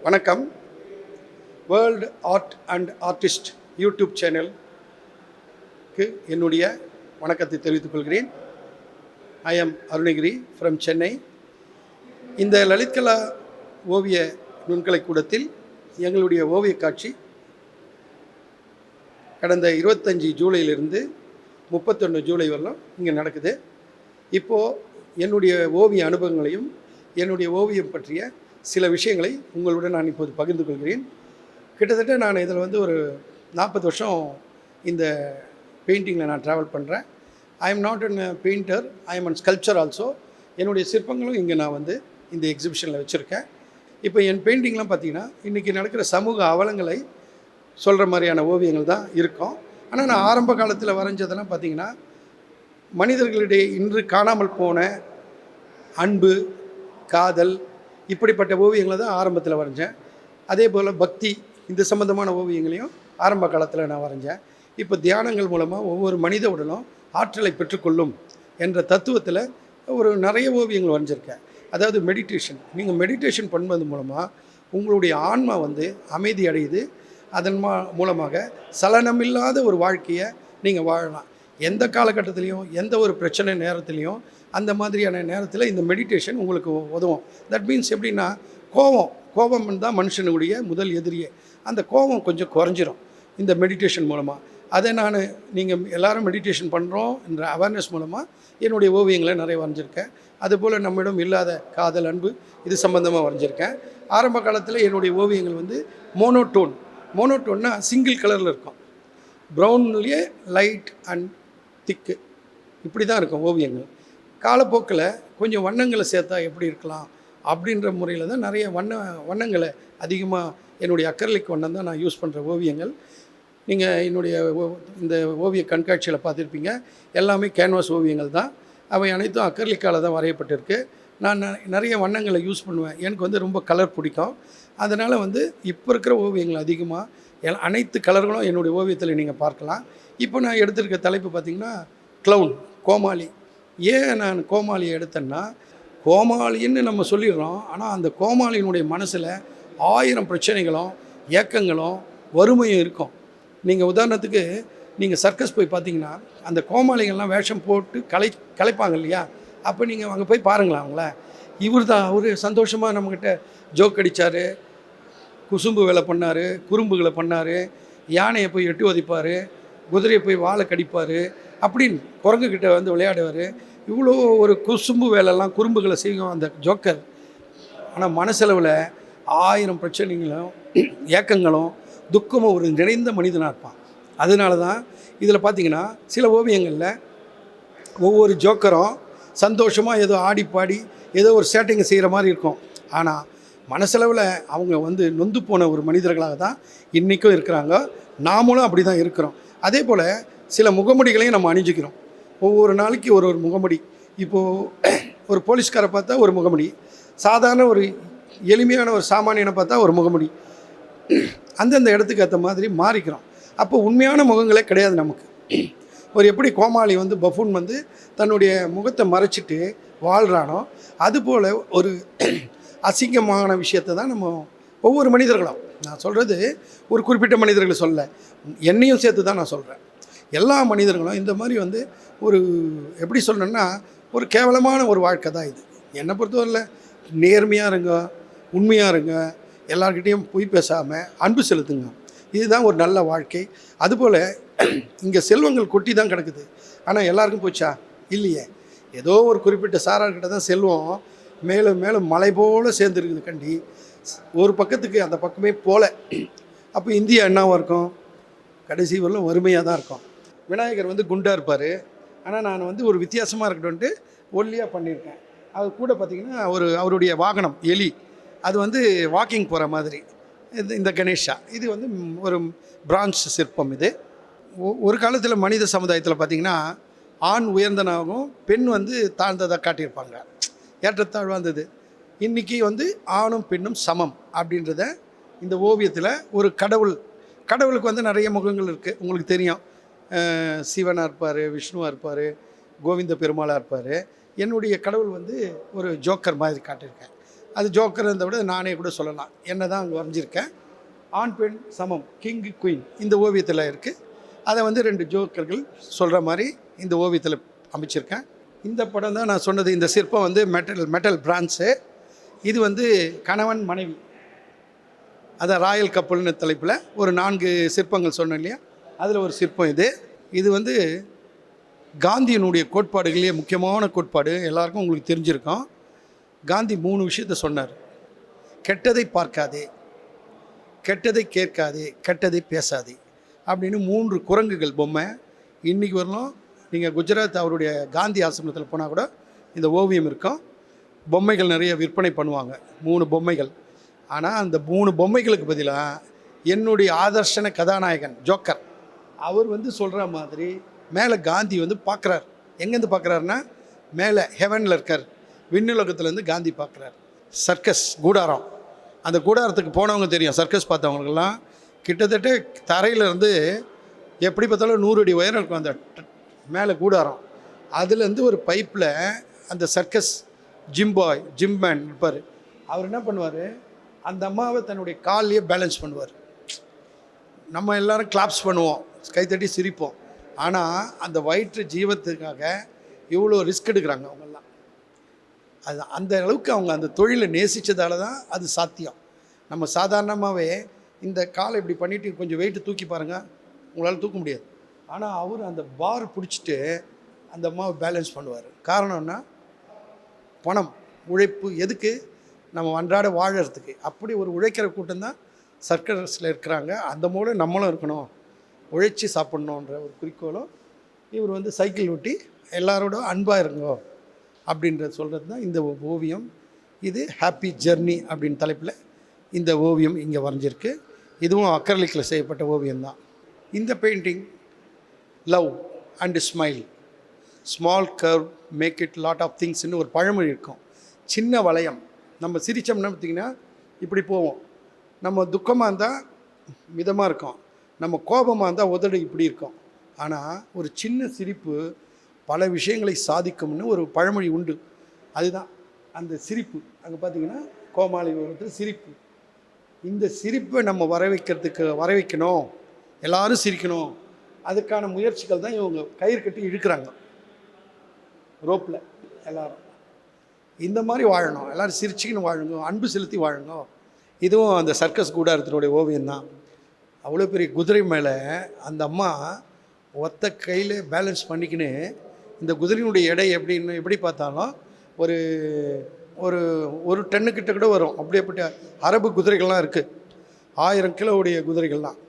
வணக்கம். World art and artist YouTube சேனலுக்கு என்னுடைய வணக்கத்தை தெரிவித்துக் கொள்கிறேன். I am Arunagiri from Chennai. இந்த லலித்கலா ஓவிய நுண்கலை கூடத்தில் எங்களுடைய ஓவிய காட்சி கடந்த 25 ஜூலையிலிருந்து 31 ஜூலை வரலாம் இங்கே நடக்குது. இப்போது என்னுடைய ஓவிய அனுபவங்களையும் என்னுடைய ஓவியம் பற்றிய சில விஷயங்களை உங்களுடன் நான் இப்போது பகிர்ந்து கொள்கிறேன். கிட்டத்தட்ட நான் இதில் ஒரு 40 வருஷம் இந்த பெயிண்டிங்கில் நான் ட்ராவல் பண்ணுறேன். I am not an painter, I am an sculpture also. என்னுடைய சிற்பங்களும் இங்கே நான் இந்த எக்ஸிபிஷனில் வச்சுருக்கேன். இப்போ என் பெயிண்டிங்லாம் பார்த்திங்கன்னா இன்றைக்கி நடக்கிற சமூக அவலங்களை சொல்கிற மாதிரியான ஓவியங்கள் தான் இருக்கும். ஆனால் நான் ஆரம்ப காலத்தில் வரைஞ்சதெல்லாம் பார்த்திங்கன்னா மனிதர்களிடையே இன்று காணாமல் போன அன்பு, காதல், இப்படிப்பட்ட ஓவியங்களை தான் ஆரம்பத்தில் வரைஞ்சேன். அதே போல் பக்தி, இந்த சம்மந்தமான ஓவியங்களையும் ஆரம்ப காலத்தில் நான் வரைஞ்சேன். இப்போ தியானங்கள் மூலமாக ஒவ்வொரு மனித உடலும் ஆற்றலை பெற்றுக்கொள்ளும் என்ற தத்துவத்தில் நிறைய ஓவியங்கள் வரைஞ்சிருக்கேன். அதாவது மெடிடேஷன். நீங்கள் மெடிடேஷன் பண்ணுவது மூலமாக உங்களுடைய ஆன்மா அமைதி அடையுது. அதன் மூலமாக சலனமில்லாத ஒரு வாழ்க்கையை நீங்கள் வாழலாம். எந்த காலகட்டத்திலையும் எந்த ஒரு பிரச்சனை நேரத்துலையும் அந்த மாதிரியான நேரத்தில் இந்த மெடிடேஷன் உங்களுக்கு உதவும். தட் மீன்ஸ் எப்படின்னா, கோபம் தான் மனுஷனுடைய முதல் எதிரியே. அந்த கோபம் கொஞ்சம் குறைஞ்சிரும் இந்த மெடிடேஷன் மூலமாக. அதை நீங்கள் எல்லோரும் மெடிடேஷன் பண்ணுறோம் என்ற அவேர்னஸ் மூலமாக என்னுடைய ஓவியங்களை நிறைய வரைஞ்சிருக்கேன். அதுபோல் நம்மிடம் இல்லாத காதல், அன்பு, இது சம்மந்தமாக வரைஞ்சிருக்கேன். ஆரம்ப காலத்தில் என்னுடைய ஓவியங்கள் மோனோட்டோன்னா சிங்கிள் கலரில் இருக்கும். ப்ரௌன்லேயே லைட் அண்ட் திக்கு, இப்படி தான் இருக்கும் ஓவியங்கள். காலப்போக்கில் கொஞ்சம் வண்ணங்களை சேர்த்தா எப்படி இருக்கலாம் அப்படின்ற முறையில் தான் நிறைய வண்ணங்களை அதிகமாக என்னுடைய அக்ரிலிக் வண்ணம் தான் நான் யூஸ் பண்ணுற ஓவியங்கள். நீங்கள் என்னுடைய இந்த ஓவிய கண்காட்சியில் பார்த்துருப்பீங்க. எல்லாமே கேன்வாஸ் ஓவியங்கள் தான். அவை அனைத்தும் அக்ரிலிக்கால் தான் வரையப்பட்டிருக்கு. நான் நிறைய வண்ணங்களை யூஸ் பண்ணுவேன். எனக்கு ரொம்ப கலர் பிடிக்கும். அதனால் இப்போ இருக்கிற ஓவியங்கள் அதிகமாக அனைத்து கலர்களும் என்னுடைய ஓவியத்தில் நீங்கள் பார்க்கலாம். இப்போ நான் எடுத்திருக்க தலைப்பு பார்த்திங்கன்னா க்ளவுன், கோமாளி. ஏன் நான் கோமாளியை எடுத்தேன்னா, கோமாளின்னு நம்ம சொல்லிடுறோம். ஆனால் அந்த கோமாளியினுடைய மனசில் 1000 பிரச்சனைகளும் ஏக்கங்களும் வறுமையும் இருக்கும். நீங்கள் உதாரணத்துக்கு நீங்கள் சர்க்கஸ் போய் பார்த்தீங்கன்னா அந்த கோமாளிகள்லாம் வேஷம் போட்டு கலைப்பாங்க இல்லையா? அப்போ நீங்கள் அங்கே போய் பாருங்களேன் அவங்கள. அவர் சந்தோஷமாக நம்மக்கிட்ட ஜோக் அடித்தார், குசும்பு வேலை பண்ணார், குறும்புகளை பண்ணார், யானையை போய் எட்டு உதைப்பார், குதிரையை போய் வாழை கடிப்பார், அப்படின்னு குரங்குக்கிட்ட விளையாடுவார். இவ்வளோ ஒரு குசும்பு வேலைலாம் குறும்புகளை செய்யும் அந்த ஜோக்கர். ஆனால் மனசளவில் 1000 பிரச்சனைகளும் ஏக்கங்களும் துக்கமும் ஒரு நிறைந்த மனிதனாக இருப்பான். அதனால தான் இதில் பார்த்திங்கன்னா சில ஓவியங்களில் ஒவ்வொரு ஜோக்கரும் சந்தோஷமாக ஏதோ ஆடி பாடி ஏதோ ஒரு சேட்டைங்க செய்கிற மாதிரி இருக்கும். ஆனால் மனசளவில் அவங்க நொந்து போன ஒரு மனிதர்களாக தான் இன்றைக்கும் இருக்கிறாங்க. நாமளும் அப்படி தான் இருக்கிறோம். அதே போல் சில முகமுடிகளையும் நம்ம அணிஞ்சிக்கிறோம். ஒவ்வொரு நாளைக்கு ஒரு முகமுடி. இப்போது ஒரு போலீஸ்காரை பார்த்தா ஒரு முகமுடி, சாதாரண ஒரு எளிமையான ஒரு சாமானியனை பார்த்தா ஒரு முகமுடி. அந்தந்த இடத்துக்கு ஏற்ற மாதிரி மாறிக்கிறோம். அப்போ உண்மையான முகங்களே கிடையாது நமக்கு. எப்படி கோமாளி பஃபூன் தன்னுடைய முகத்தை மறைச்சிட்டு வாழ்கிறானோ, அதுபோல் ஒரு அசிங்கமான விஷயத்தை தான் நம்ம ஒவ்வொரு மனிதர்களும், நான் சொல்கிறது ஒரு குறிப்பிட்ட மனிதர்களை சொல்ல, என்னையும் சேர்த்து தான் நான் சொல்கிறேன். எல்லா மனிதர்களும் இந்த மாதிரி ஒரு எப்படி சொல்லணுன்னா ஒரு கேவலமான ஒரு வாழ்க்கை தான் இது. என்னை பொறுத்தவரையில் நேர்மையாக இருங்க, உண்மையாக இருங்க, எல்லார்கிட்டையும் பொய் பேசாமல் அன்பு செலுத்துங்க. இதுதான் ஒரு நல்ல வாழ்க்கை. அதுபோல் இங்கே செல்வங்கள் கொட்டி தான் கிடக்குது. ஆனால் எல்லாருக்கும் போச்சா? இல்லையே. ஏதோ ஒரு குறிப்பிட்ட சாரார்கிட்ட தான் செல்வம் மேலும் மேலும் மலை போல் சேர்ந்துருக்குது கண்டி. ஒரு பக்கத்துக்கு அந்த பக்கமே போல. அப்போ இந்தியா என்னவாக இருக்கும்? கடைசி வரலும் வறுமையாக தான் இருக்கும். விநாயகர் குண்டாக இருப்பார். ஆனால் நான் ஒரு வித்தியாசமாக இருக்கட்டும்ன்ட்டு ஒல்லியாக பண்ணியிருக்கேன். அது கூட பார்த்திங்கன்னா அவருடைய வாகனம் எலி, அது வாக்கிங் போகிற மாதிரி. இந்த கணேஷா இது ஒரு பிரான்ஸ் சிற்பம். இது ஒரு காலத்தில் மனித சமுதாயத்தில் பார்த்திங்கன்னா ஆண் உயர்ந்தனாகவும் பெண் தாழ்ந்ததாக காட்டியிருப்பாங்க. ஏற்றத்தாழ்வாக இருந்தது. இன்றைக்கி ஆணும் பெண்ணும் சமம் அப்படின்றத இந்த ஓவியத்தில் ஒரு கடவுளுக்கு நிறைய முகங்கள் இருக்குது. உங்களுக்கு தெரியும், சிவனாக இருப்பார், விஷ்ணுவாக இருப்பார், கோவிந்த பெருமாளாக இருப்பார். என்னுடைய கடவுள் ஒரு ஜோக்கர் மாதிரி காட்டியிருக்கேன். அது ஜோக்கர்ன்றதை விட நானே கூட சொல்லலாம். என்ன தான் அங்கே வரைஞ்சிருக்கேன். ஆண் பெண் சமம், கிங் குயின் இந்த ஓவியத்தில் இருக்குது. அதை வந்து 2 ஜோக்கர்கள் சொல்கிற மாதிரி இந்த ஓவியத்தில் அமைச்சிருக்கேன். இந்த படம் தான் நான் சொன்னது. இந்த சிற்பம் வந்து மெட்டல் பிரான்ஸு. இது வந்து கணவன் மனைவி, அதான் ராயல் கப்பல்னு தலைப்பில் ஒரு 4 சிற்பங்கள் சொன்னேன் இல்லையா, அதில் ஒரு சிற்பம் இது. இது வந்து காந்தியினுடைய கோட்பாடுகளே முக்கியமான கோட்பாடு, எல்லாருக்கும் உங்களுக்கு தெரிஞ்சிருக்கும். காந்தி 3 விஷயத்த சொன்னார். கெட்டதை பார்க்காதே, கெட்டதை கேட்காதே, கெட்டதை பேசாதே அப்படின்னு 3 குரங்குகள் பொம்மை. இன்றைக்கி வரலாம் நீங்கள் குஜராத் அவருடைய காந்தி ஆசிரமத்தில் போனால் கூட இந்த ஓவியம் இருக்கும். பொம்மைகள் நிறைய விற்பனை பண்ணுவாங்க, 3 பொம்மைகள். ஆனால் அந்த 3 பொம்மைகளுக்கு பதிலாக என்னுடைய ஆதர்ஷன கதாநாயகன் ஜோக்கர் அவர் வந்து சொல்கிற மாதிரி மேலே காந்தி வந்து பார்க்குறார். எங்கேருந்து பார்க்குறாருன்னா மேலே ஹெவனில் இருக்கார், விண்ணுலகத்துலேருந்து காந்தி பார்க்குறார். சர்க்கஸ் கூடாரம், அந்த கூடாரத்துக்கு போனவங்க தெரியும், சர்க்கஸ் பார்த்தவங்களுக்கெல்லாம் கிட்டத்தட்ட தரையிலேருந்து எப்படி பார்த்தாலும் 100 அடி உயரம் இருக்கும் அந்த மேலே கூடாரம். அதுலேருந்து ஒரு பைப்பில் அந்த சர்க்கஸ் ஜிம்மேன் இருப்பார். அவர் என்ன பண்ணுவார், அந்த அம்மாவை தன்னுடைய கால்லையே பேலன்ஸ் பண்ணுவார். நம்ம எல்லோரும் கிளாப்ஸ் பண்ணுவோம், கைத்தட்டி சிரிப்போம். ஆனால் அந்த வயிற்று ஜீவத்துக்காக இவ்வளோ ரிஸ்க் எடுக்கிறாங்க அவங்கெல்லாம். அது அந்த அளவுக்கு அவங்க அந்த தொழிலை நேசித்ததால தான் அது சாத்தியம். நம்ம சாதாரணமாகவே இந்த காலை இப்படி பண்ணிவிட்டு கொஞ்சம் வெயிட்டு தூக்கி பாருங்கள், உங்களால் தூக்க முடியாது. ஆனால் அவர் அந்த பார் பிடிச்சிட்டு அந்த அம்மாவை பேலன்ஸ் பண்ணுவார். காரணம்னா பணம், உழைப்பு, எதுக்கு நம்ம அன்றாட வாழறதுக்கு. அப்படி ஒரு உழைக்கிற கூட்டம் தான் சர்க்கஸில் இருக்கிறாங்க. அந்த மூலம் நம்மளும் இருக்கணும், உழைச்சி சாப்பிட்ணுன்ற ஒரு குறிக்கோளும். இவர் வந்து சைக்கிள் ஓட்டி எல்லாரோட அன்பாக இருங்கோ அப்படின்றத சொல்கிறது தான் இந்த ஓவியம். இது ஹாப்பி ஜெர்னி அப்படின்னு தலைப்பில் இந்த ஓவியம் இங்கே வரைஞ்சிருக்கு. இதுவும் அக்ரலிக்கில் செய்யப்பட்ட ஓவியம்தான். இந்த painting love and smile, small curve make it lot of திங்ஸ்ன்னு ஒரு பழமொழி இருக்கும். சின்ன வளையம், நம்ம சிரித்தோம்னா பார்த்திங்கன்னா இப்படி போவோம். நம்ம துக்கமாக இருந்தால் மிதமாக இருக்கும், நம்ம கோபமாக இருந்தால் உதடு இப்படி இருக்கும். ஆனால் ஒரு சின்ன சிரிப்பு பல விஷயங்களை சாதிக்கும்னு ஒரு பழமொழி உண்டு. அதுதான் அந்த சிரிப்பு. அங்கே பார்த்திங்கன்னா கோமாளி உலகத்தில் சிரிப்பு. இந்த சிரிப்பை நம்ம வரவைக்கணும், எல்லோரும் சிரிக்கணும். அதுக்கான முயற்சிகள் தான் இவங்க கயிறு கட்டி இழுக்கிறாங்க ரோப்பில். எல்லோரும் இந்த மாதிரி வாழணும், எல்லோரும் சிரிச்சுக்கின்னு வாழுங்க, அன்பு செலுத்தி வாழுங்க. இதுவும் அந்த சர்க்கஸ் கூடாரத்தினுடைய ஓவியம்தான். அவ்வளோ பெரிய குதிரை மேலே அந்த அம்மா ஒத்த கையில் பேலன்ஸ் பண்ணிக்கின்னு, இந்த குதிரையினுடைய எடை எப்படி பார்த்தாலும் ஒரு ஒரு ஒரு டன்னுக்கிட்ட கூட வரும். அப்படியேப்பட்ட அரபு குதிரைகள்லாம் இருக்குது, 1000 கிலோவுடைய குதிரைகள்லாம்.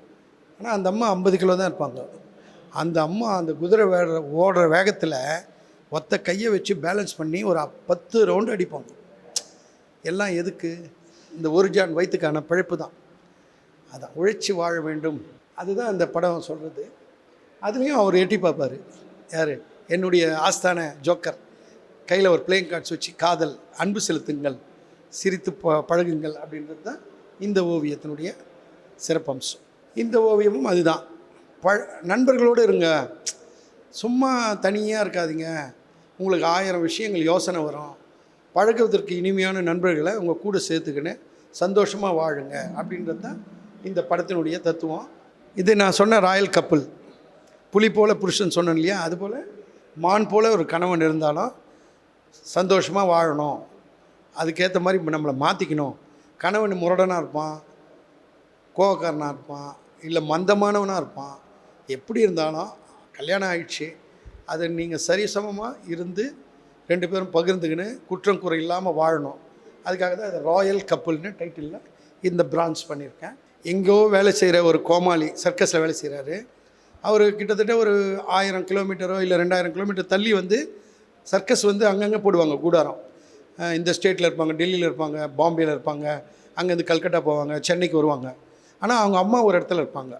ஆனால் அந்த அம்மா 50 கிலோ தான் இருப்பாங்க. அந்த அம்மா அந்த குதிரை ஓடுற வேகத்தில் ஒத்த கையை வச்சு பேலன்ஸ் பண்ணி ஒரு 10 ரவுண்டு அடிப்பாங்க. எல்லாம் எதுக்கு? இந்த ஒரு ஜான் வயிற்றுக்கான பிழைப்பு தான். அதான் உழைச்சி வாழ வேண்டும், அதுதான் அந்த படம் சொல்கிறது. அதுலேயும் அவர் எட்டி பார்ப்பார். யார்? என்னுடைய ஆஸ்தான ஜோக்கர். கையில் ஒரு பிளேயிங் கார்ட்ஸ் வச்சு காதல், அன்பு செலுத்துங்கள், சிரித்து பழகுங்கள் அப்படின்றது தான் இந்த ஓவியத்தினுடைய சிறப்பம்சம். இந்த ஓவியமும் அதுதான். நண்பர்களோடு இருங்க, சும்மா தனியாக இருக்காதீங்க. உங்களுக்கு 1000 விஷயங்கள் யோசனை வரும். பழகுவதற்கு இனிமையான நண்பர்களை உங்கள் கூட சேர்த்துக்கின்னு சந்தோஷமாக வாழுங்க அப்படின்றது தான் இந்த படத்தினுடைய தத்துவம். இது நான் சொன்ன ராயல் கப்பல், புலி போல புருஷன் சொன்னேன் இல்லையா, அதுபோல் மான் போல் ஒரு கணவன் இருந்தாலும் சந்தோஷமாக வாழணும், அதுக்கேற்ற மாதிரி நம்மளை மாற்றிக்கணும். கணவன் முரடனாக இருப்பான், கோவக்காரனாக இருப்பான், இல்லை மந்தமானவனாக இருப்பான். எப்படி இருந்தாலும் கல்யாணம் ஆயிடுச்சு, அதை நீங்கள் சரிசமமாக இருந்து 2 பேரும் பகிர்ந்துக்கின்னு குற்றம் குறை இல்லாமல் வாழணும். அதுக்காக தான் அதை ராயல் கப்பல்னு டைட்டிலில் இந்த பிரான்ச் பண்ணியிருக்கேன். எங்கேயோ வேலை செய்கிற ஒரு கோமாளி சர்க்கஸில் வேலை செய்கிறாரு. அவர் கிட்டத்தட்ட ஒரு 1000 கிலோமீட்டரோ இல்லை 2000 கிலோமீட்டர் தள்ளி வந்து சர்க்கஸ் வந்து அங்கங்கே போடுவாங்க கூடாரம். இந்த ஸ்டேட்டில் இருப்பாங்க, டெல்லியில் இருப்பாங்க, பாம்பேயில் இருப்பாங்க, அங்கேருந்து கல்கட்டா போவாங்க, சென்னைக்கு வருவாங்க. ஆனால் அவங்க அம்மா ஒரு இடத்துல இருப்பாங்க.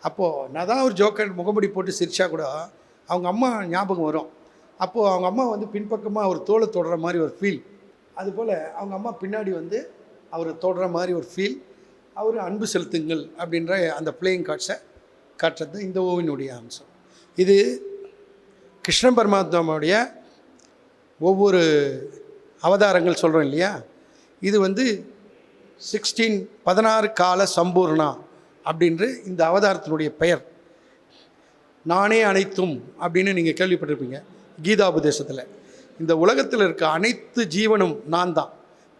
அப்போது நான் தான் ஒரு ஜோக்கர் முகமுடி போட்டு சிரிச்சா கூட அவங்க அம்மா ஞாபகம் வரும். அப்போது அவங்க அம்மா வந்து பின்பக்கமாக அவர் தோலை தொடுற மாதிரி ஒரு ஃபீல், அதுபோல் அவங்க அம்மா பின்னாடி வந்து அவர் தொடுற மாதிரி ஒரு ஃபீல். அவர் அன்பு செலுத்துங்கள் அப்படின்ற அந்த பிளேயிங் கார்ட்ஸை காட்டுறது இந்த ஓவியனுடைய அம்சம். இது கிருஷ்ண பரமாத்மாவுடைய ஒவ்வொரு அவதாரங்கள் சொல்கிறோம் இல்லையா, இது வந்து 16 கால சம்பூர்ணா அப்படின்ற இந்த அவதாரத்தினுடைய பெயர். நானே அனைத்தும் அப்படின்னு நீங்கள் கேள்விப்பட்டிருப்பீங்க கீதாபதேசத்தில். இந்த உலகத்தில் இருக்க அனைத்து ஜீவனும் நான் தான்.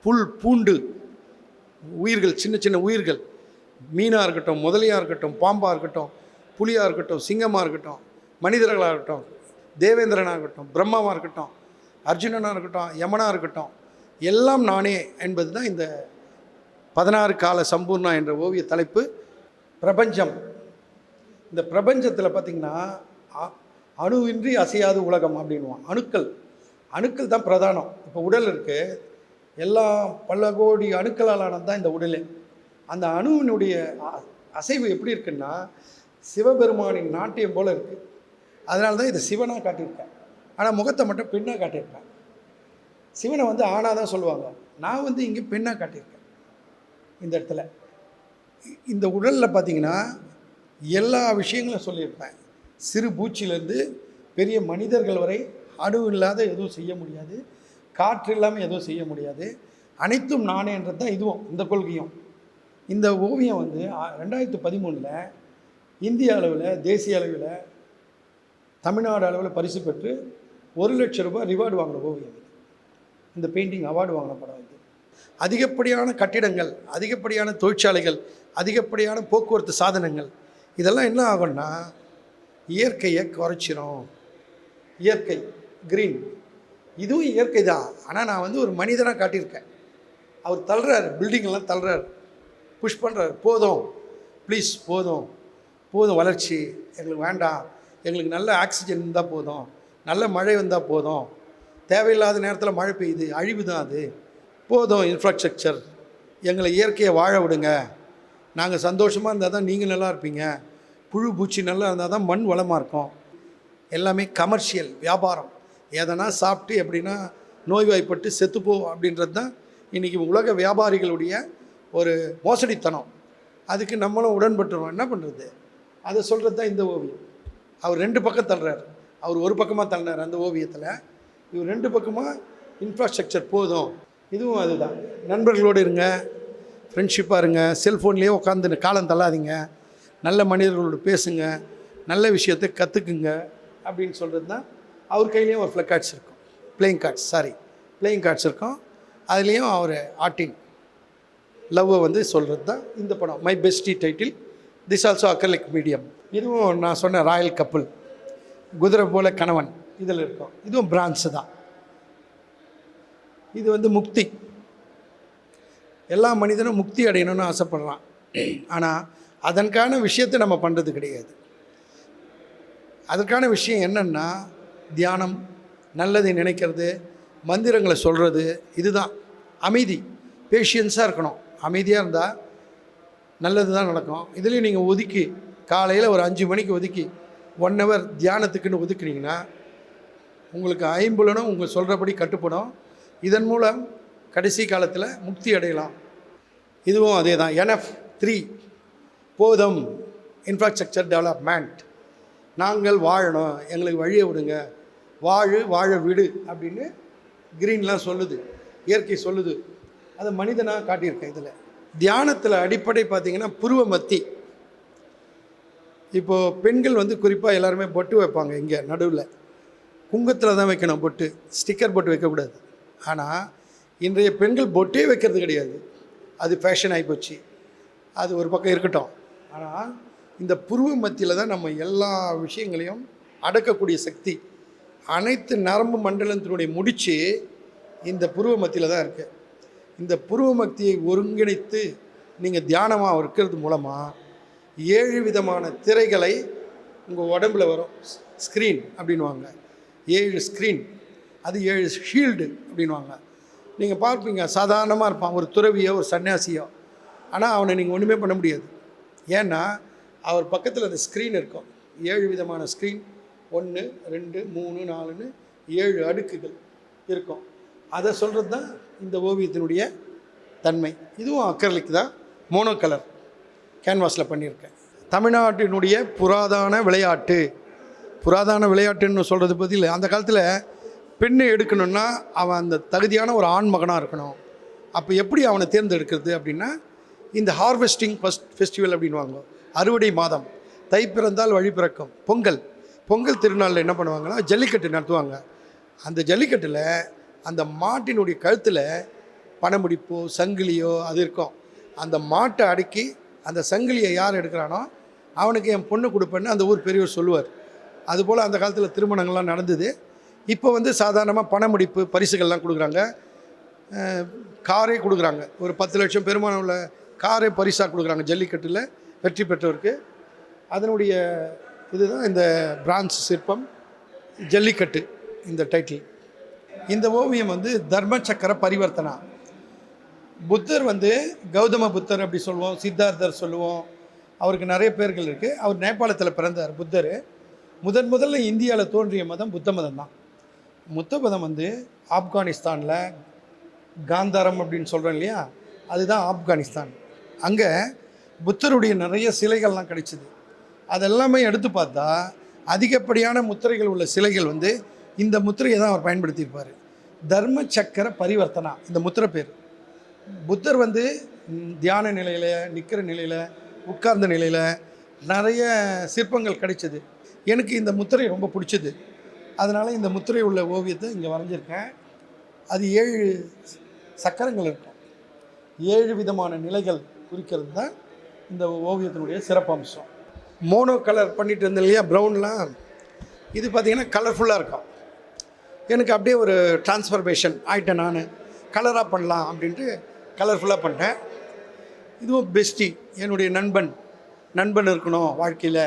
புல் பூண்டு உயிர்கள், சின்ன சின்ன உயிர்கள், மீனாக இருக்கட்டும், முதலையாக இருக்கட்டும், பாம்பாக இருக்கட்டும், புலியாக இருக்கட்டும், சிங்கமாக இருக்கட்டும், மனிதர்களாக இருக்கட்டும், தேவேந்திரனாக இருக்கட்டும், பிரம்மாவாக இருக்கட்டும், அர்ஜுனனாக இருக்கட்டும், யமனாக இருக்கட்டும், எல்லாம் நானே என்பது தான் இந்த 16 கால சம்பூர்ணா என்ற ஓவிய தலைப்பு. பிரபஞ்சம், இந்த பிரபஞ்சத்தில் பார்த்திங்கன்னா அணுவின்றி அசையாது உலகம் அப்படின்வான். அணுக்கள் தான் பிரதானம். இப்போ உடல் இருக்குது, எல்லாம் பல கோடி அணுக்களால் ஆனது தான் இந்த உடலே. அந்த அணுவினுடைய அசைவு எப்படி இருக்குன்னா சிவபெருமானின் நாட்டியம் போல் இருக்குது. அதனால தான் இதை சிவனாக காட்டியிருக்கேன். ஆனால் முகத்தை மட்டும் பெண்ணாக காட்டியிருக்கேன். சிவனை வந்து ஆணாக தான் சொல்லுவாங்க, நான் வந்து இங்கே பெண்ணாக காட்டியிருக்கேன். இந்த இடத்துல இந்த உடலில் பார்த்திங்கன்னா எல்லா விஷயங்களும் சொல்லியிருப்பேன். சிறு பூச்சியிலேருந்து பெரிய மனிதர்கள் வரை அணு இல்லாத எதுவும் செய்ய முடியாது, காற்று இல்லாமல் எதுவும் செய்ய முடியாது, அனைத்தும் நானேன்றது தான் இதுவும் இந்த கொள்கையும். இந்த ஓவியம் வந்து 2013 இந்திய அளவில், தேசிய அளவில், தமிழ்நாடு அளவில் பரிசு பெற்று 1 லட்சம் ரூபாய் ரிவார்டு வாங்கின ஓவியம் இது. இந்த பெயிண்டிங் அவார்டு வாங்கின படம் இது. அதிகப்படியான கட்டிடங்கள், அதிகப்படியான தொழிற்சாலைகள், அதிகப்படியான போக்குவரத்து சாதனங்கள், இதெல்லாம் என்ன ஆகும்னா இயற்கையை குறைச்சிரும். இயற்கை க்ரீன், இதுவும் இயற்கை தான். ஆனால் நான் வந்து ஒரு மனிதனாக காட்டியிருக்கேன். அவர் தள்ளுறாரு, பில்டிங்கெல்லாம் தள்ளுறாரு, புஷ் பண்ணுறாரு. போதும் ப்ளீஸ், போதும் வளர்ச்சி எங்களுக்கு வேண்டாம், எங்களுக்கு நல்ல ஆக்சிஜன் இருந்தால் போதும், நல்ல மழை வந்தால் போதும், தேவையில்லாத நேரத்தில் மழை பெய்யுது, அழிவு தான் அது, போதும் இன்ஃப்ராஸ்ட்ரக்சர், எங்களை இயற்கையை வாழ விடுங்க, நாங்கள் சந்தோஷமாக இருந்தால் தான் நீங்கள் நல்லா இருப்பீங்க, புழு பூச்சி நல்லா இருந்தால் தான் மண் வளமாக இருக்கும். எல்லாமே கமர்ஷியல் வியாபாரம். எதனா சாப்பிட்டு எப்படின்னா நோய்வாய்ப்பட்டு செத்துப்போ அப்படின்றது தான் இன்றைக்கி உலக வியாபாரிகளுடைய ஒரு மோசடித்தனம். அதுக்கு நம்மளும் உடன்பட்டுருவோம். என்ன பண்ணுறது? அதை சொல்கிறது தான் இந்த ஓவியம். அவர் 2 பக்கம் தள்ளுறார். அவர் ஒரு பக்கமாக தள்ளினார் அந்த ஓவியத்தில், இவர் 2 பக்கமாக இன்ஃப்ராஸ்ட்ரக்சர் போதும். இதுவும் அதுதான். நண்பர்களோடு இருங்க, ஃப்ரெண்ட்ஷிப்பாக இருங்க, செல்ஃபோன்லேயே உட்காந்து காலம் தள்ளாதீங்க, நல்ல மனிதர்களோடு பேசுங்க, நல்ல விஷயத்தை கற்றுக்குங்க அப்படின்னு சொல்கிறது தான். அவர் கையிலையும் ஒரு ஃப்ளக் இருக்கும், பிளேயிங் கார்ட்ஸ் இருக்கும். அதுலேயும் அவர் ஆர்டிங் லவ்வை வந்து சொல்கிறது தான் இந்த படம். My bestie title, this also acrylic medium. இதுவும் நான் சொன்ன ராயல் கப்புள், குதிரை போல கணவன் இதில் இருக்கும். இதுவும் பிரான்ஸு தான். இது வந்து முக்தி. எல்லா மனிதனும் முக்தி அடையணும்னு ஆசைப்படுறான். ஆனால் அதற்கான விஷயத்தை நம்ம பண்ணுறது கிடையாது. அதற்கான விஷயம் என்னென்னா தியானம், நல்லதை நினைக்கிறது, மந்திரங்களை சொல்கிறது, இதுதான். அமைதி, பேஷியன்ஸாக இருக்கணும். அமைதியாக இருந்தால் நல்லது தான் நடக்கும். இதுலேயும் நீங்கள் ஒதுக்கி காலையில் ஒரு 5 மணிக்கு ஒதுக்கி 1 hour தியானத்துக்குன்னு ஒதுக்குனீங்கன்னா உங்களுக்கு ஐம்புலனும் உங்கள் சொல்கிறபடி கட்டுப்படும். இதன் மூலம் கடைசி காலத்தில் முக்தி அடையலாம். இதுவும் அதே தான். NF3 போதும், இன்ஃப்ராஸ்ட்ரக்சர் டெவலப்மெண்ட், நாங்கள் வாழணும், எங்களுக்கு வழியை விடுங்க, வாழ விடு அப்படின்னு க்ரீன்லாம் சொல்லுது, இயற்கை சொல்லுது. அதை மனிதனாக காட்டியிருக்கேன். இதில் தியானத்தில் அடிப்படை பார்த்திங்கன்னா புருவ மத்தி. இப்போது பெண்கள் வந்து குறிப்பாக எல்லாருமே பொட்டு வைப்பாங்க. இங்கே நடுவில் குங்குமத்தில் தான் வைக்கணும் பொட்டு, ஸ்டிக்கர் பொட்டு வைக்கக்கூடாது. ஆனால் இன்றைய பெண்கள் பொட்டே வைக்கிறது கிடையாது, அது ஃபேஷன் ஆகிப்போச்சு. அது ஒரு பக்கம் இருக்கட்டும். ஆனால் இந்த புருவ மத்தியில் தான் நம்ம எல்லா விஷயங்களையும் அடக்கக்கூடிய சக்தி. அனைத்து நரம்பு மண்டலத்தினுடைய முடிச்சு இந்த புருவ மத்தியில் தான் இருக்குது. இந்த புருவ மத்தியை ஒருங்கிணைத்து நீங்கள் தியானமாக இருக்கிறது மூலமாக 7 விதமான திரைகளை உங்கள் உடம்பில் வரும். ஸ்க்ரீன் அப்படின்வாங்க, 7 ஸ்க்ரீன், அது 7 ஷீல்டு அப்படின்வாங்க. நீங்கள் பார்ப்பீங்க, சாதாரணமாக இருப்பான், ஒரு துறவியோ ஒரு சன்னியாசியோ, ஆனால் அவனை நீங்கள் ஒன்றுமே பண்ண முடியாது. ஏன்னா அவர் பக்கத்தில் அந்த ஸ்க்ரீன் இருக்கும். 7 விதமான ஸ்க்ரீன், 1 2 3 4ன்னு 7 அடுக்குகள் இருக்கும். அதை சொல்கிறது தான் இந்த ஓவியத்தினுடைய தன்மை. இதுவும் அக்ரிலிக் தான், மோனோ கலர் கேன்வாஸில் பண்ணியிருக்கேன். தமிழ்நாட்டினுடைய புராதன விளையாட்டுன்னு சொல்கிறது பதில், அந்த காலத்தில் பெண்ணை எடுக்கணுன்னா அவன் அந்த தகுதியான ஒரு ஆண் மகனாக இருக்கணும், அப்போ எப்படி அவனை தேர்ந்தெடுக்கிறது அப்படின்னா, இந்த ஹார்வெஸ்டிங் ஃபெஸ்டிவல் அப்படின்வாங்க. அறுவடை மாதம், தை பிறந்தால் வழி பிறக்கும். பொங்கல் திருநாளில் என்ன பண்ணுவாங்கன்னா, ஜல்லிக்கட்டு நடத்துவாங்க. அந்த ஜல்லிக்கட்டில் அந்த மாட்டினுடைய கழுத்தில் பனைமுடிப்போ சங்கிலியோ அது இருக்கும். அந்த மாட்டை அடக்கி அந்த சங்கிலியை யார் எடுக்கிறானோ அவனுக்கு என் பொண்ணு கொடுப்பேன்னு அந்த ஊர் பெரியவர் சொல்லுவார். அதுபோல் அந்த காலத்தில் திருமணங்கள்லாம் நடந்தது. இப்போ சாதாரணமாக பனைமுடிப்பு பரிசுகள்லாம் கொடுக்குறாங்க, காரே கொடுக்குறாங்க. ஒரு 10 லட்சம் பெருமானம் உள்ள காரே பரிசாக கொடுக்குறாங்க ஜல்லிக்கட்டில் வெற்றி பெற்றவருக்கு. அதனுடைய இதுதான் இந்த பிரான்ஸ் சிற்பம், ஜல்லிக்கட்டு இந்த டைட்டில். இந்த ஓவியம் தர்ம சக்கர பரிவர்த்தனா. புத்தர் கௌதம புத்தர் அப்படி சொல்லுவோம், சித்தார்த்தர் சொல்லுவோம். அவருக்கு நிறைய பேர்கள் இருக்குது. அவர் நேபாளத்தில் பிறந்தார் புத்தர். முதல்ல இந்தியாவில் தோன்றிய மதம் புத்த மதம் தான். புத்த மதம் ஆப்கானிஸ்தானில் காந்தாரம் அப்படின்னு சொல்கிறோம் இல்லையா, அதுதான் ஆப்கானிஸ்தான். அங்கே புத்தருடைய நிறைய சிலைகள்லாம் கிடைச்சிது. அதெல்லாமே எடுத்து பார்த்தா அதிகப்படியான முத்திரைகள் உள்ள சிலைகள் இந்த முத்திரையை தான் அவர் பயன்படுத்தியிருப்பார். தர்ம சக்கர பரிவர்த்தனா இந்த முத்திரை பேர். புத்தர் தியான நிலையில், நிற்கிற நிலையில், உட்கார்ந்த நிலையில் நிறைய சிற்பங்கள் கிடைச்சிது. எனக்கு இந்த முத்திரை ரொம்ப பிடிச்சிது. அதனால் இந்த முத்திரை உள்ள ஓவியத்தை இங்கே வரைஞ்சிருக்கேன். அது 7 சக்கரங்கள் இருக்கும். 7 விதமான நிலைகள் குறிக்கிறது தான் இந்த ஓவியத்தினுடைய சிறப்பம்சம். மோனோ கலர் பண்ணிட்டு இருந்தேன் இல்லையா, ப்ரௌன்லாம், இது பார்த்திங்கன்னா கலர்ஃபுல்லாக இருக்கும். எனக்கு அப்படியே ஒரு டிரான்ஸ்ஃபர்மேஷன் ஆகிட்டேன். நான் கலராக பண்ணலாம் அப்படின்ட்டு கலர்ஃபுல்லாக பண்ணிட்டேன். இதுவும் பெஸ்டி, என்னுடைய நண்பன் இருக்கணும் வாழ்க்கையில்.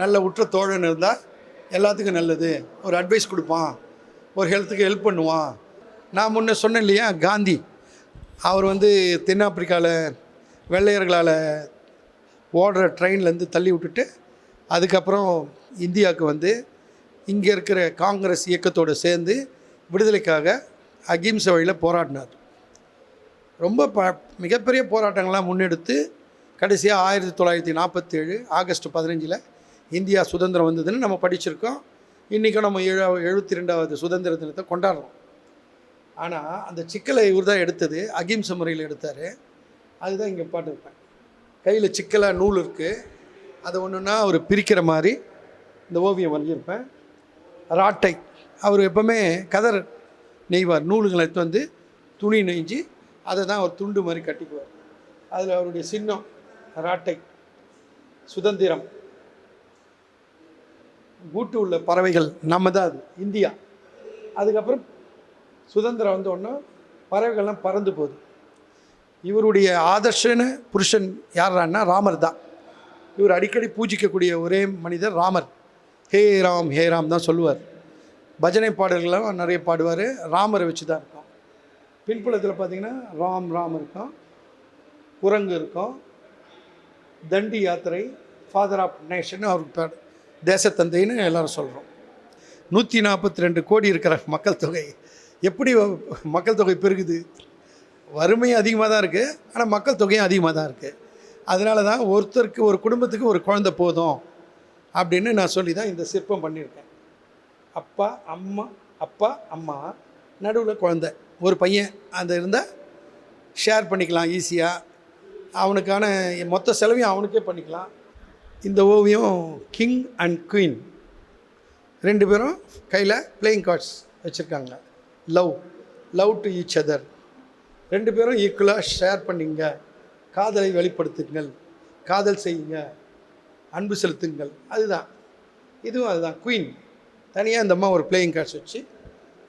நல்ல உற்ற தோழன் இருந்தால் எல்லாத்துக்கும் நல்லது. ஒரு அட்வைஸ் கொடுப்பான், ஒரு ஹெல்த்துக்கு ஹெல்ப் பண்ணுவான். நான் முன்ன சொன்னேன் இல்லையா, காந்தி அவர் தென்னாப்பிரிக்காவில் வெள்ளையர்களால் ஓடுற ட்ரெயின்லேருந்து தள்ளி விட்டுட்டு அதுக்கப்புறம் இந்தியாவுக்கு இங்கே இருக்கிற காங்கிரஸ் இயக்கத்தோடு சேர்ந்து விடுதலைக்காக அகிம்சை வழியில் போராடினார். ரொம்ப மிகப்பெரிய போராட்டங்கள்லாம் முன்னெடுத்து கடைசியாக 1947 ஆகஸ்ட் 15 இந்தியா சுதந்திரம் வந்ததுன்னு நம்ம படிச்சிருக்கோம். இன்றைக்கும் நம்ம 72வது சுதந்திர தினத்தை கொண்டாடுறோம். ஆனால் அந்த சிக்கலை இவர் தான் எடுத்தது, அகிம்சை முறையில் எடுத்தார். அதுதான் இங்கே பாட்டுருப்பேன். கையில் சிக்கலாக நூல் இருக்குது, அதை ஒன்றுன்னா அவர் பிரிக்கிற மாதிரி இந்த ஓவியம் வரைஞ்சிருப்பேன். ராட்டை, அவர் எப்போவுமே கதர் நெய்வார். நூலுங்களை எடுத்து துணி நெய்ஞ்சி அதை தான் அவர் துண்டு மாதிரி கட்டிக்குவார். அதில் அவருடைய சின்னம் ராட்டை, சுதந்திரம். கூட்டு உள்ள பறவைகள் நம்ம தான், அது இந்தியா. அதுக்கப்புறம் சுதந்திரம் வந்தோடனே பறவைகள்லாம் பறந்து போகுது. இவருடைய ஆதர்ஷன புருஷன் யாரான்னா ராமர் தான். இவர் அடிக்கடி பூஜிக்கக்கூடிய ஒரே மனிதர் ராமர். ஹே ராம் தான் சொல்லுவார். பஜனை பாடல்கள்லாம் நிறைய பாடுவார். ராமரை வச்சு தான் இருக்கும். பின்புலத்தில் பார்த்திங்கன்னா ராம் இருக்கும், குரங்கு இருக்கும், தண்டி யாத்திரை, ஃபாதர் ஆஃப் நேஷன் அவருக்கு பேர், தேசத்தந்தைன்னு எல்லோரும் சொல்கிறோம். 142 கோடி இருக்கிற மக்கள் தொகை. எப்படி மக்கள் தொகை பெருகுது? வறுமையும் அதிகமாக தான் இருக்குது, ஆனால் மக்கள் தொகையும் அதிகமாக தான் இருக்குது. அதனால தான் ஒருத்தருக்கு, ஒரு குடும்பத்துக்கு ஒரு குழந்தை போதும் அப்படின்னு நான் சொல்லி தான் இந்த சிற்பம் பண்ணியிருக்கேன். அப்பா அம்மா நடுவில் குழந்தை, ஒரு பையன் அந்த இருந்தால் ஷேர் பண்ணிக்கலாம் ஈஸியாக. அவனுக்கான மொத்த செலவையும் அவனுக்கே பண்ணிக்கலாம். இந்த ஓவியம் கிங் அண்ட் குயின் 2 பேரும் கையில் பிளேயிங் கார்ட்ஸ் வச்சுருக்காங்க. Love to each other. 2 பேரும் ஈக்குவலாக ஷேர் பண்ணிங்க, காதலை வெளிப்படுத்துங்கள், காதல் செய்யுங்க, அன்பு செலுத்துங்கள். இதுவும் அதுதான். குயின் தனியாக இந்த அம்மா ஒரு பிளேயிங் கார்ட்ஸ் வச்சு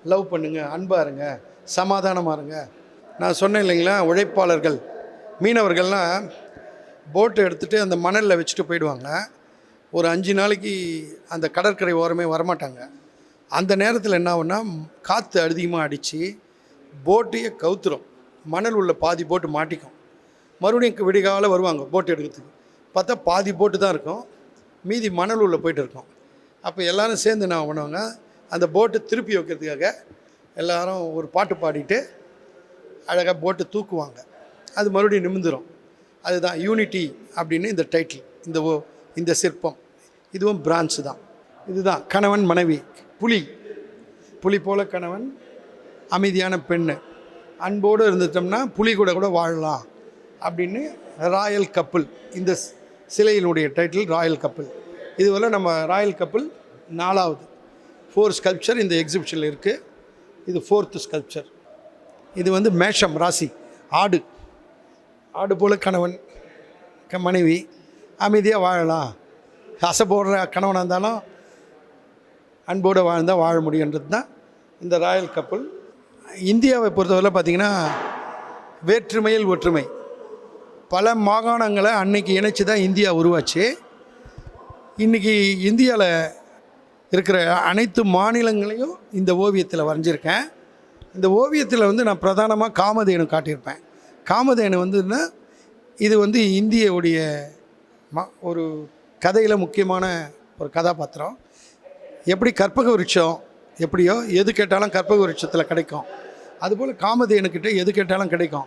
லவ் பண்ணுங்கள், அன்பாக இருங்க, சமாதானமாக இருங்க. நான் சொன்னேன் இல்லைங்களா, உழைப்பாளர்கள் மீனவர்கள்லாம் போட்டை எடுத்துகிட்டு அந்த மணலில் வச்சுட்டு போயிடுவாங்க. ஒரு 5 நாளைக்கு அந்த கடற்கரை ஓரமே வரமாட்டாங்க. அந்த நேரத்தில் என்ன ஆகுன்னா, காற்று அதிகமாக அடித்து போட்டையே கவுத்துரும். மணல் உள்ள பாதி போட்டு மாட்டிக்கும். மறுபடியும் விடிகால வருவாங்க போட்டு எடுக்கிறதுக்கு. பார்த்தா பாதி போட்டு தான் இருக்கும், மீதி மணல் உள்ள போய்ட்டு இருக்கும். அப்போ எல்லோரும் சேர்ந்து என்ன பண்ணுவாங்க, அந்த போட்டு திருப்பி வைக்கிறதுக்காக எல்லோரும் ஒரு பாட்டு பாடிட்டு அழகாக போட்டு தூக்குவாங்க. அது மறுபடியும் நிமிந்துடும். அதுதான் யூனிட்டி அப்படின்னு இந்த டைட்டில், இந்த சிற்பம். இதுவும் பிரான்ஸ் தான். இதுதான் கணவன் மனைவி. புலி போல கணவன், அமைதியான பெண்ணு. அன்போடு இருந்துட்டோம்னா புலி கூட வாழலாம் அப்படின்னு ராயல் கப்பல். இந்த சிலையினுடைய டைட்டில் ராயல் கப்பல். இதுவரை நம்ம ராயல் கப்பல் 4வது 4 ஸ்கல்ப்சர் இந்த எக்ஸிபிஷனில் இருக்குது. இது 4th ஸ்கல்ப்சர். இது வந்து மேஷம் ராசி, ஆடு போல் கணவன் மனைவி அமைதியாக வாழலாம், அசை போடுற கணவனாக இருந்தாலும் அன்போடு வாழ்ந்தால் வாழ முடியுன்றது தான் இந்த ராயல் கப்பல். இந்தியாவை பொறுத்தவரை பார்த்திங்கன்னா வேற்றுமையில் ஒற்றுமை. பல மாகாணங்களை அன்னைக்கு இணைச்சி தான் இந்தியா உருவாச்சு. இன்றைக்கி இந்தியாவில் இருக்கிற அனைத்து மாநிலங்களையும் இந்த ஓவியத்தில் வரைஞ்சிருக்கேன். இந்த ஓவியத்தில் வந்து நான் பிரதானமாக காமதேனு காட்டியிருப்பேன். காமதேனு வந்துன்னா இது வந்து இந்தியாவுடைய ஒரு கதையில் முக்கியமான ஒரு கதாபாத்திரம். எப்படி கற்பக விருட்சம் எப்படியோ எது கேட்டாலும் கற்பக விருட்சத்தில் கிடைக்கும், அதுபோல் காமதேனுக்கிட்ட எது கேட்டாலும் கிடைக்கும்.